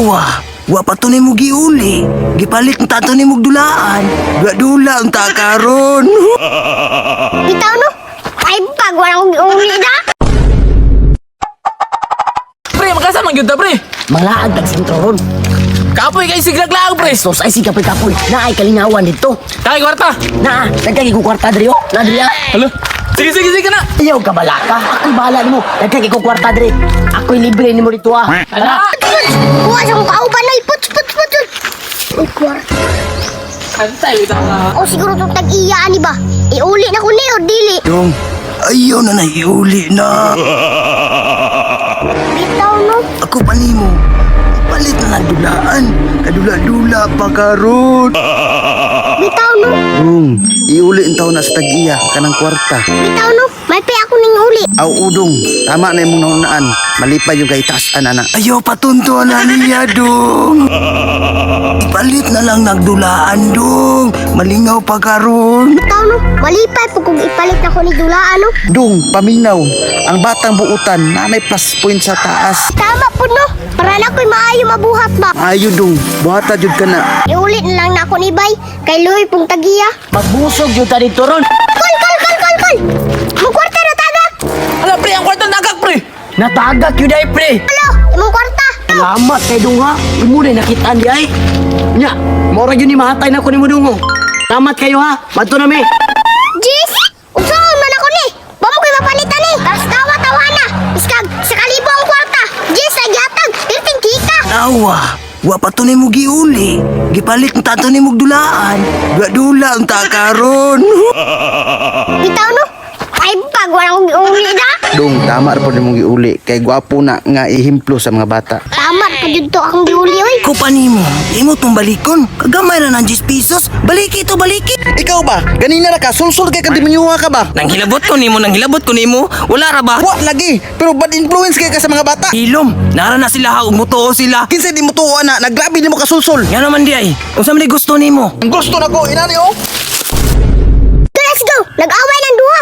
Awa, wa pa to nimo giuli. Gipalit ng tato nimo dulaan. Dula unta karon. Bitaw no? Ay pag walang uli na. Pre, makasa man gyud ta, pre. Malaag tag sintro ron. Kapoy kay siglag-lag, pre. Sos ay si kapoy na ay kalingawan dito. Kay kwarta. Na, nagkagi ko kwarta diri oh. Na diri ah. Halo. Sige na. Ayaw ka balaka. Ako'y bahala nimo. Nagkagi ko kwarta diri. Ako'y libre nimo dito ah. Ala. Buwas ang kauban na iput. Uy, kwarta. Antay kita. O siguro itong tag-iya ni ba? Iuli na ko ni o dili. Dong, ayaw na naiuli na. Bitaw no? Ako pa nimo. Palit na ng dulaan. Kadula-dula pa karon. Bitaw no? Dong, iuli ang taon na sa tag-iya kanang kwarta. Bitaw no? May pay ako ning uli. Aw udong, tama na imong naunaan. Malipay yung gaitasan ana. Ayaw patunto na niya dong. Palit na lang nagdulaan dong. Malingaw pa karon. Bitaw no? Malipay po kung ipalit na ko ni dulaan no? Dong, paminaw. Ang batang buutan nanay plus point sa taas. Tama po no? Para na ko'y maayo mabuhat ba? Ayo dong, buhata jud ka na. Iulit na lang na ako ni Bay. Kay Louie pong tagiya. Magbusog jud ta dito ron. Kol! Imong kwarta na tagak! Ala, pre, ang kwarta nagak, pre. Natagak yun ay pre. Alo! Imong kwarta! Salamat kay Dunga. Imo na nakita di ay. Nya, mora yun ni mahatay na ko nimo Dungo. Tamat kayo ha. Madto na mi. Jis! Usaon man ako ni! Ba mo ko'y mapalitan ni! Tapos tawa-tawa na! Iskag, sa kalibo ang kwarta! Jis, ay gatag! Pirting kita! Awa, wa pa to nimo giuli. Gipalit ng tato nimo dulaan. Dula unta karon. Bitaw no? Ay pag walang uli na! Dong, tama ra po nimo giuli kay gwapo na nga ihimplo sa mga bata. Tama pa dito akong giuli oy! Ko pa nimo, imo tong balikon. Kagamay na ng 10 pesos. Baliki to, baliki. Ikaw ba? Ganina na ka, sulsul kay kadiminyuha ka ba? Nang hilabot ko nimo. Wala ra ba? Wa lagi, pero bad influence kay ka sa mga bata. Ilom, nara na sila ha, umutuo sila. Kinsa di mo tuwa na, naglabi nimo ka sulsul. Yan naman di ay. Unsa man di gusto nimo? Ang gusto na ko, inani oh. Let's go! Nag-away ng duha!